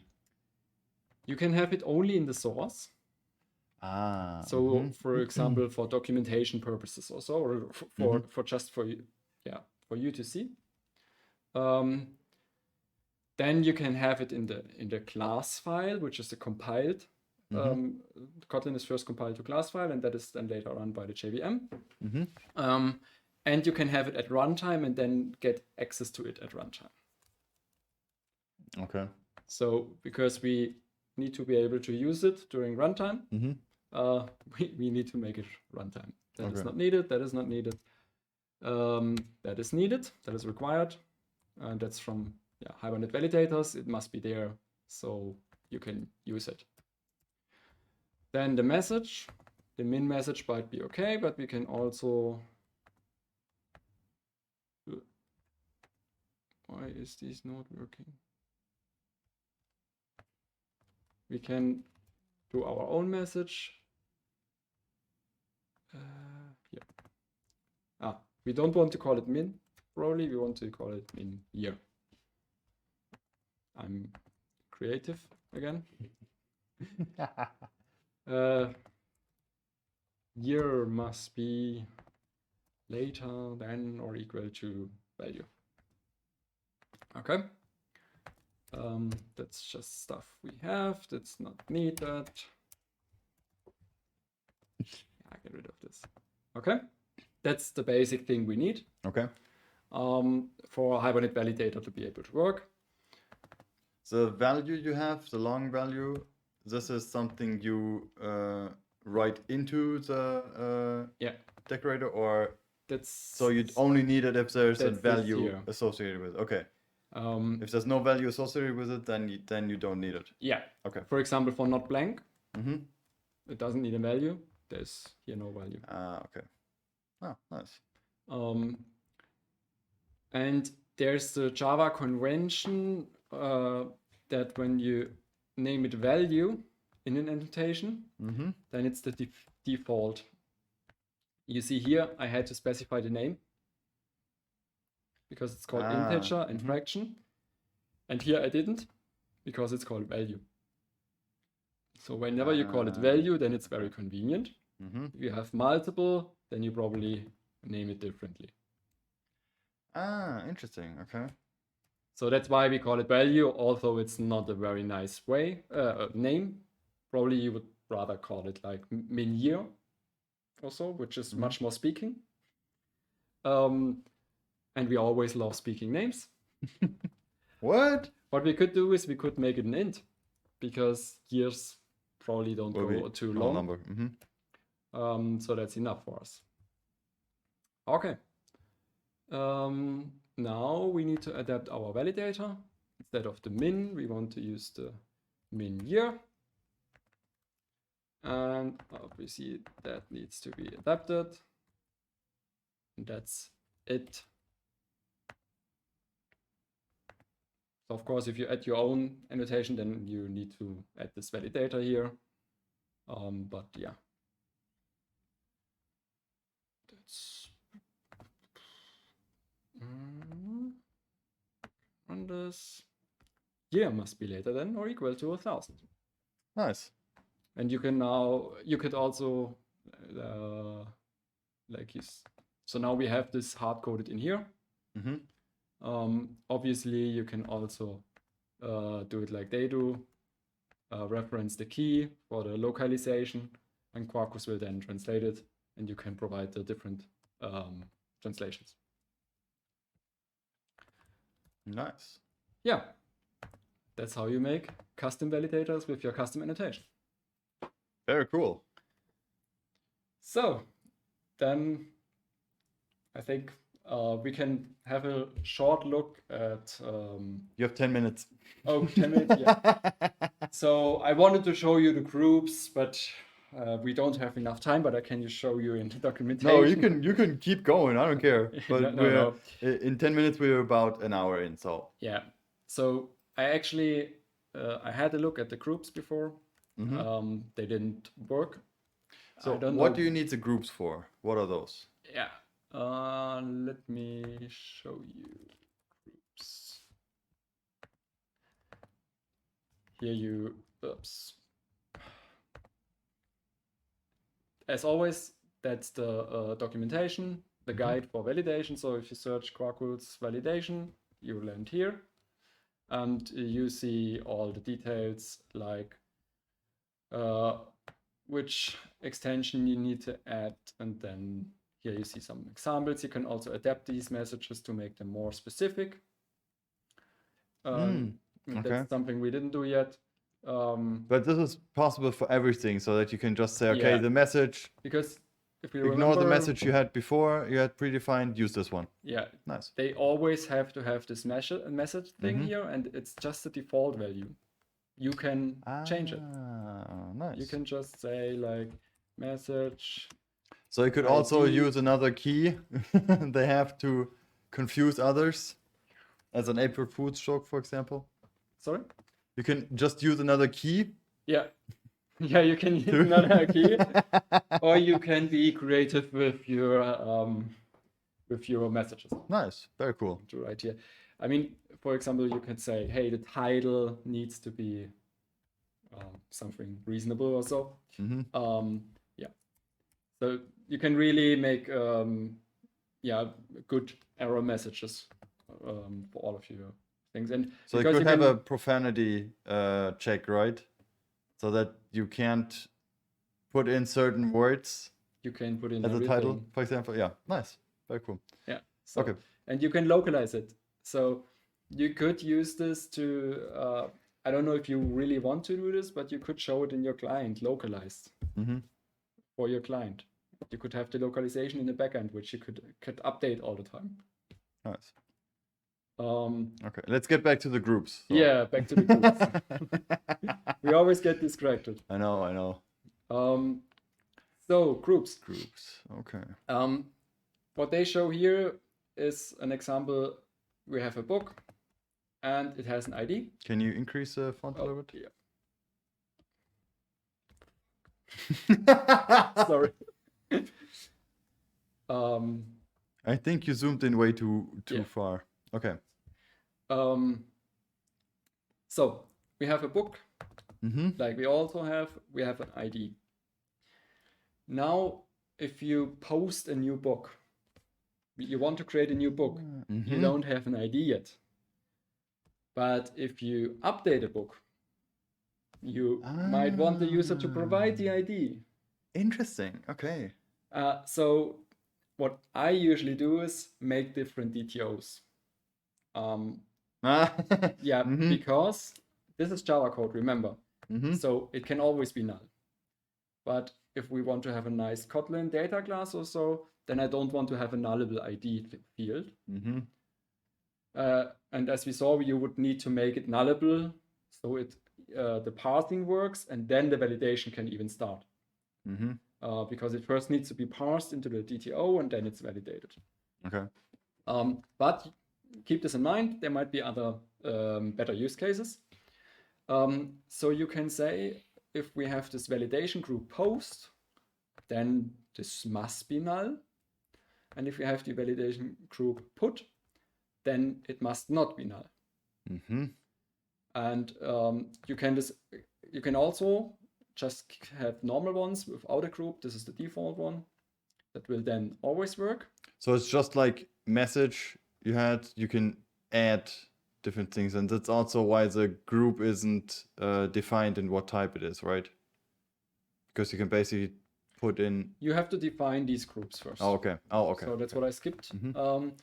Speaker 2: You can have it only in the source.
Speaker 1: Ah.
Speaker 2: So, for example, for documentation purposes also, or for just for you, for you to see. Then you can have it in the class file, which is the compiled. Kotlin is first compiled to class file, and that is then later run by the JVM. And you can have it at runtime and then get access to it at runtime.
Speaker 1: Okay.
Speaker 2: So because we need to be able to use it during runtime, we need to make it runtime. That is not needed. That is not needed. That is needed. That is required. And that's from Hibernate Validators. It must be there so you can use it. Then the message. The min message might be okay, but we can also... Why is this not working? We can do our own message. We don't want to call it min, probably. We want to call it min year. I'm creative again. Year must be later than or equal to value. Okay. That's just stuff we have. That's not needed. Get rid of this. Okay. That's the basic thing we need.
Speaker 1: Okay.
Speaker 2: For a Hibernate Validator to be able to work.
Speaker 1: The value you have, the long value, this is something you write into the decorator, or so you'd only need it if there's a value associated with it. Okay. If there's no value associated with it, then you don't need it.
Speaker 2: Yeah.
Speaker 1: Okay.
Speaker 2: For example, for not blank, it doesn't need a value. There's here no value.
Speaker 1: Okay. Oh, nice.
Speaker 2: And there's the Java convention that when you name it value in an annotation, then it's the default. You see here, I had to specify the name because it's called integer and fraction. And here I didn't because it's called value. So whenever you call it value, then it's very convenient. If you have multiple, then you probably name it differently.
Speaker 1: Interesting. Okay.
Speaker 2: So that's why we call it value, although it's not a very nice name. Probably you would rather call it like min year also, which is much more speaking. And we always love speaking names.
Speaker 1: What
Speaker 2: we could do is we could make it an int, because years probably don't go too long.
Speaker 1: Number.
Speaker 2: So that's enough for us. Okay. Now we need to adapt our validator. Instead of the min, we want to use the min year. And obviously that needs to be adapted. And that's it. So of course, if you add your own annotation, then you need to add this validator here. But yeah. That's run this. Year must be later than or equal to 1,000.
Speaker 1: Nice.
Speaker 2: And you could also so now we have this hard coded in here. Obviously you can also do it like they do, reference the key for the localization, and Quarkus will then translate it and you can provide the different translations.
Speaker 1: Nice.
Speaker 2: Yeah, that's how you make custom validators with your custom annotation.
Speaker 1: Very cool.
Speaker 2: So then I think we can have a short look at...
Speaker 1: You have 10 minutes.
Speaker 2: Oh, 10 minutes, yeah. So I wanted to show you the groups, but we don't have enough time, but I can just show you in the documentation.
Speaker 1: No, you can keep going. I don't care. But
Speaker 2: No.
Speaker 1: In 10 minutes, we're about an hour in, so.
Speaker 2: Yeah. So I actually, I had a look at the groups before. They didn't work.
Speaker 1: So what do you need the groups for? What are those?
Speaker 2: Yeah. Let me show you groups. Here you, oops. As always, that's the documentation, the guide for validation. So if you search Quarkus validation, you land here. And you see all the details, like which extension you need to add. And then here you see some examples. You can also adapt these messages to make them more specific. That's something we didn't do yet.
Speaker 1: But this is possible for everything, so that you can just say, okay,
Speaker 2: Yeah.
Speaker 1: the message,
Speaker 2: because if you
Speaker 1: ignore
Speaker 2: remember,
Speaker 1: the message you had before, you had predefined, use this one.
Speaker 2: Yeah.
Speaker 1: Nice.
Speaker 2: They always have to have this message thing here, and it's just the default value. You can change it.
Speaker 1: Nice.
Speaker 2: You can just say like message.
Speaker 1: So you could also use another key. They have to confuse others, as an April Fool's joke, for example.
Speaker 2: Sorry?
Speaker 1: You can just use another key.
Speaker 2: Yeah. Yeah, you can use another key, or you can be creative with your messages.
Speaker 1: Nice, very cool.
Speaker 2: Right here. I mean, for example, you can say, hey, the title needs to be something reasonable or so. Yeah. So you can really make good error messages for all of your things. And
Speaker 1: so you could have a profanity check, right? So that you can't put in certain words.
Speaker 2: You can put in
Speaker 1: as
Speaker 2: everything.
Speaker 1: a title, for example. Yeah, nice, very cool.
Speaker 2: Yeah. So,
Speaker 1: okay.
Speaker 2: And you can localize it. So you could use this to. I don't know if you really want to do this, but you could show it in your client localized for your client. You could have the localization in the backend, which you could update all the time.
Speaker 1: Nice. Okay, let's get back to the groups.
Speaker 2: So. Yeah, back to the groups. We always get distracted.
Speaker 1: I know.
Speaker 2: So groups.
Speaker 1: Groups. Okay.
Speaker 2: What they show here is an example. We have a book, and it has an ID.
Speaker 1: Can you increase the font a little bit?
Speaker 2: Yeah. Sorry.
Speaker 1: I think you zoomed in way too far. Okay.
Speaker 2: So we have a book, like we have an ID. Now, if you post a new book, you want to create a new book, you don't have an ID yet. But if you update a book, you might want the user to provide the ID.
Speaker 1: Interesting. Okay.
Speaker 2: So what I usually do is make different DTOs. Because this is Java code, remember. So it can always be null. But if we want to have a nice Kotlin data class or so, then I don't want to have a nullable ID field. And as we saw, you would need to make it nullable so it the parsing works, and then the validation can even start. Because it first needs to be parsed into the DTO and then it's validated.
Speaker 1: Okay.
Speaker 2: But keep this in mind, there might be other better use cases. So you can say, if we have this validation group post, then this must be null. And if we have the validation group put, then it must not be null. And you can also just have normal ones without a group. This is the default one. That will then always work.
Speaker 1: So it's just like message you can add different things, and that's also why the group isn't defined in what type it is, right? Because you can basically put in?
Speaker 2: You have to define these groups first.
Speaker 1: Oh, okay. Oh, okay.
Speaker 2: So that's
Speaker 1: okay.
Speaker 2: what I skipped.
Speaker 1: Mhm.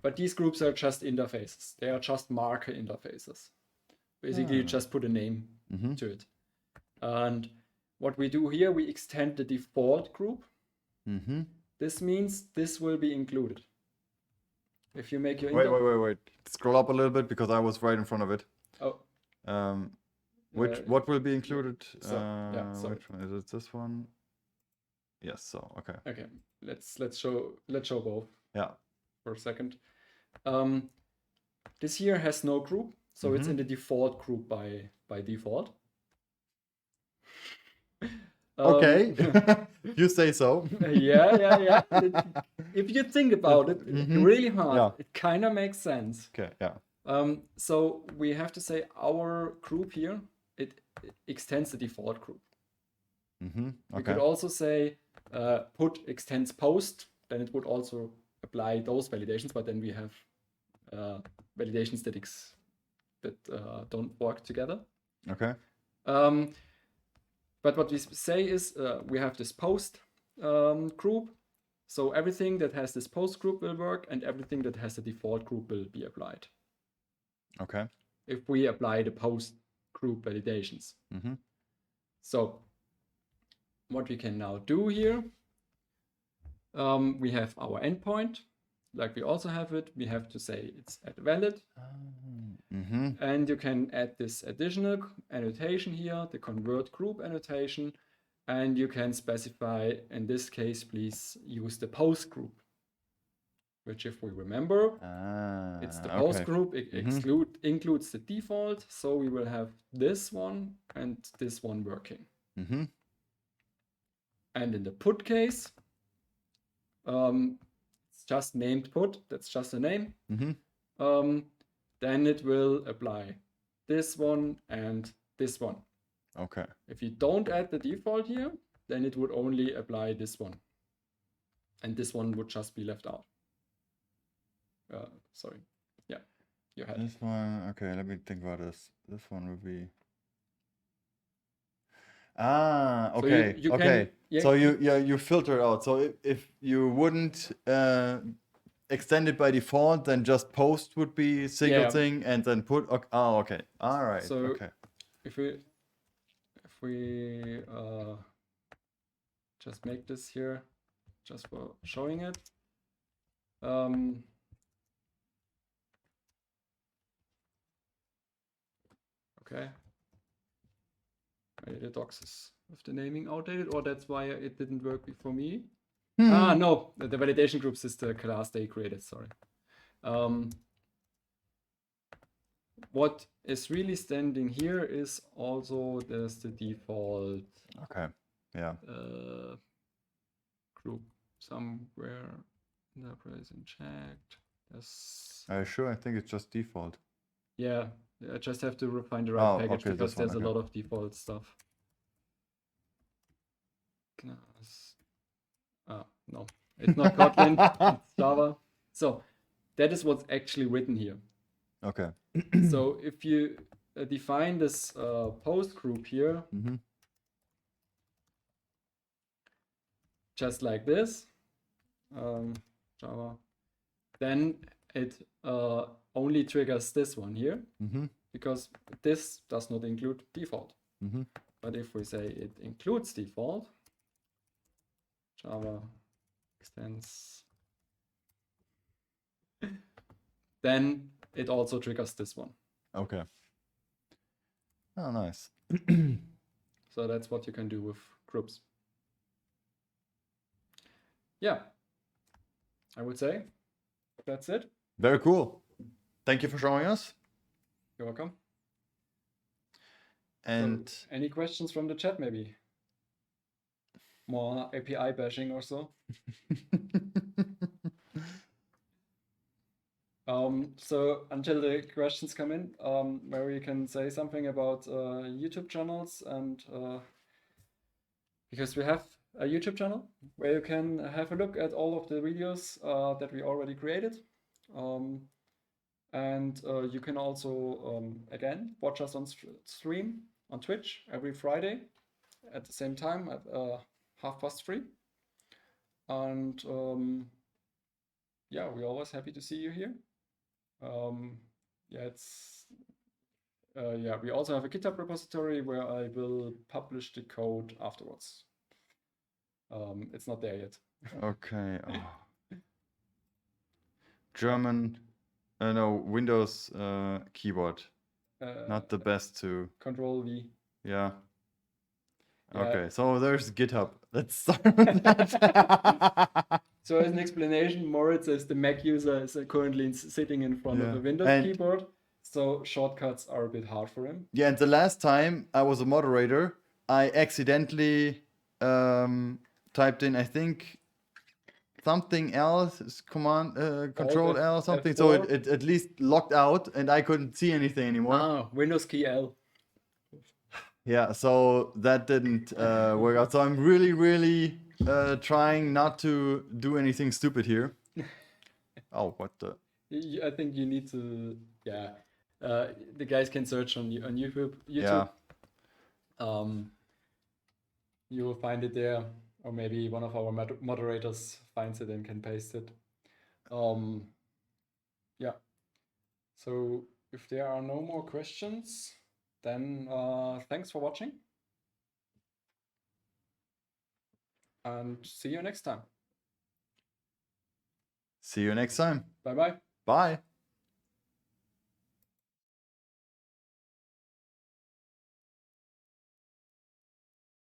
Speaker 2: But these groups are just interfaces. They are just marker interfaces. Basically, you just put a name to it. And what we do here, we extend the default group. This means this will be included. If you make your
Speaker 1: Wait. Scroll up a little bit because I was right in front of it.
Speaker 2: Oh.
Speaker 1: What will be included?
Speaker 2: Yeah, sorry.
Speaker 1: Which one is it? This one? Yes. So okay.
Speaker 2: Okay. Let's show both.
Speaker 1: Yeah.
Speaker 2: For a second. This here has no group, so it's in the default group by default.
Speaker 1: Okay, you say so.
Speaker 2: Yeah. If you think about it really hard, it kind of makes sense.
Speaker 1: Okay, yeah.
Speaker 2: So we have to say our group here, it extends the default group.
Speaker 1: Okay.
Speaker 2: We could also say put extends post, then it would also apply those validations, but then we have validation statics that don't work together.
Speaker 1: Okay.
Speaker 2: But what we say is we have this post group. So everything that has this post group will work, and everything that has the default group will be applied.
Speaker 1: Okay.
Speaker 2: If we apply the post group validations. So what we can now do here, we have our endpoint, like we also have it. We have to say it's at valid. And you can add this additional annotation here, the convert group annotation, and you can specify, in this case, please use the post group, which if we remember, it's the post group, it includes the default, so we will have this one and this one working. And in the put case, it's just named put, that's just a name. Then it will apply this one and this one.
Speaker 1: Okay.
Speaker 2: If you don't add the default here, then it would only apply this one. And this one would just be left out. Sorry. Yeah, you had
Speaker 1: this one. Okay, let me think about this. This one would be. Okay.
Speaker 2: So
Speaker 1: okay. So you filter out. So if you wouldn't extend it by default, then just post would be single thing, and then put. Okay. Oh, okay. All right.
Speaker 2: So
Speaker 1: okay.
Speaker 2: If we just make this here, just for showing it. Okay. Maybe the docs is with the naming outdated, or that's why it didn't work before me. No, the validation groups is the class they created, sorry. What is really standing here is also there's the default group somewhere in the present checked.
Speaker 1: Sure, I think it's just default.
Speaker 2: Yeah, I just have to find the right package because there's a lot of default stuff. No, it's not Kotlin, it's Java. So that is what's actually written here.
Speaker 1: Okay.
Speaker 2: So if you define this post group here, just like this, Java, then it only triggers this one here, because this does not include default. But if we say it includes default, Java extends, then it also triggers this one.
Speaker 1: Okay. Oh, nice.
Speaker 2: So that's what you can do with groups. Yeah, I would say that's it.
Speaker 1: Very cool. Thank you for showing us.
Speaker 2: You're welcome.
Speaker 1: And
Speaker 2: so, any questions from the chat, maybe? More API bashing or so? So until the questions come in, Mary can say something about YouTube channels, and because we have a YouTube channel where you can have a look at all of the videos that we already created. And you can also, again, watch us on stream on Twitch every Friday at the same time at 3:30. And yeah, we're always happy to see you here. Yeah, we also have a GitHub repository where I will publish the code afterwards. It's not there yet.
Speaker 1: Okay. German, no, Windows keyboard. Not the best to.
Speaker 2: Control V.
Speaker 1: Yeah.
Speaker 2: Yeah.
Speaker 1: Okay, so there's GitHub. Let's start with that.
Speaker 2: So as an explanation, Moritz, as the Mac user, is currently sitting in front of a Windows keyboard. So shortcuts are a bit hard for him.
Speaker 1: Yeah, and the last time I was a moderator, I accidentally typed in, I think, something else, Control L, something.
Speaker 2: F4.
Speaker 1: So it at least locked out, and I couldn't see anything anymore.
Speaker 2: Windows key L.
Speaker 1: Yeah, so that didn't work out. So I'm really trying not to do anything stupid here. Oh, what the?
Speaker 2: I think you need to, yeah. The guys can search on YouTube.
Speaker 1: Yeah.
Speaker 2: You will find it there, or maybe one of our moderators finds it and can paste it. Yeah. So if there are no more questions, then thanks for watching. And see you next time.
Speaker 1: See you next time.
Speaker 2: Bye-bye.
Speaker 1: Bye.